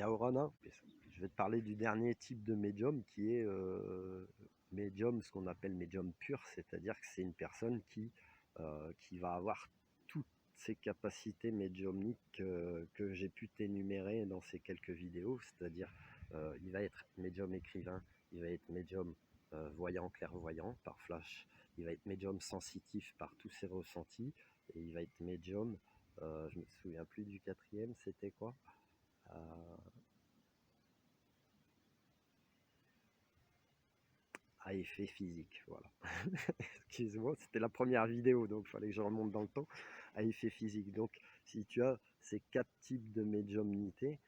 Yaorana, je vais te parler du dernier type de médium qui est médium, ce qu'on appelle médium pur, c'est-à-dire que c'est une personne qui va avoir toutes ces capacités médiumniques que j'ai pu t'énumérer dans ces quelques vidéos, c'est-à-dire il va être médium écrivain, il va être médium voyant, clairvoyant par flash, il va être médium sensitif par tous ses ressentis, et il va être médium, je me souviens plus du quatrième, c'était quoi? À effet physique, voilà. Excuse-moi, c'était la première vidéo, donc il fallait que je remonte dans le temps. À effet physique. Donc, si tu as ces 4 types de médiumnité,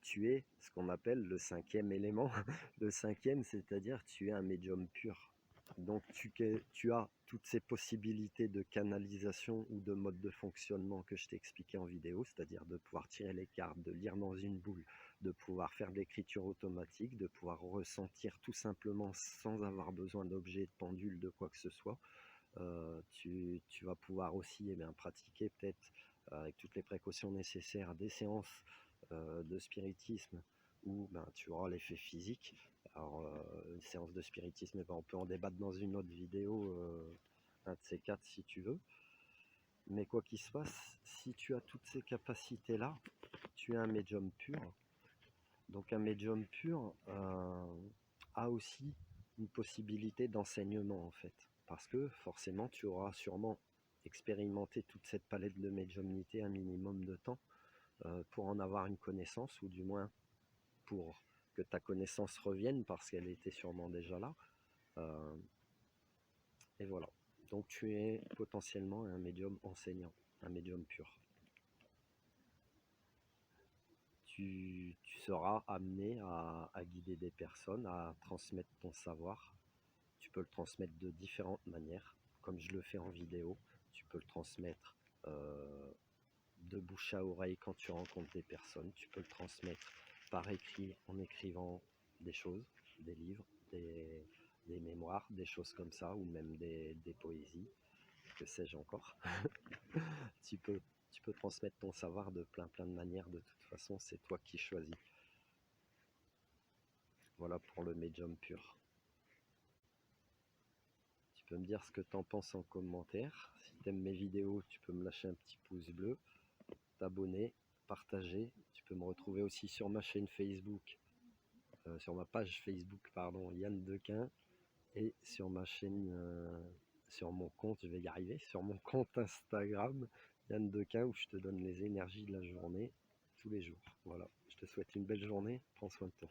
tu es ce qu'on appelle le 5e élément. Le 5e, c'est-à-dire tu es un médium pur. Donc, tu as toutes ces possibilités de canalisation ou de mode de fonctionnement que je t'ai expliqué en vidéo, c'est-à-dire de pouvoir tirer les cartes, de lire dans une boule, de pouvoir faire de l'écriture automatique, de pouvoir ressentir tout simplement sans avoir besoin d'objets, de pendule, de quoi que ce soit. Tu vas pouvoir aussi pratiquer peut-être avec toutes les précautions nécessaires des séances de spiritisme où tu auras l'effet physique. Alors, une séance de spiritisme, on peut en débattre dans une autre vidéo, un de ces quatre si tu veux. Mais quoi qu'il se passe, si tu as toutes ces capacités-là, tu es un médium pur. Donc un médium pur a aussi une possibilité d'enseignement en fait. Parce que forcément tu auras sûrement expérimenté toute cette palette de médiumnité un minimum de temps pour en avoir une connaissance, ou du moins pour que ta connaissance revienne parce qu'elle était sûrement déjà là. Euh, et voilà. Donc tu es potentiellement un médium enseignant, un médium pur. Tu seras amené à guider des personnes, à transmettre ton savoir. Tu peux le transmettre de différentes manières, comme je le fais en vidéo. Tu peux le transmettre de bouche à oreille quand tu rencontres des personnes. Tu peux le transmettre par écrit en écrivant des choses, des livres, des mémoires, des choses comme ça, ou même des poésies, que sais-je encore. tu peux, tu peux transmettre ton savoir de plein de manières. De toute façon, c'est toi qui choisis. Voilà pour le médium pur. Tu peux me dire ce que tu en penses en commentaire. Si tu aimes mes vidéos, tu peux me lâcher un petit pouce bleu, t'abonner, partager. Tu peux me retrouver aussi sur ma chaîne Facebook, sur ma page Facebook, pardon, Yann Dequin, et sur ma chaîne, sur mon compte, je vais y arriver, sur mon compte Instagram, Yann Dequin, où je te donne les énergies de la journée tous les jours. Voilà, je te souhaite une belle journée, prends soin de toi.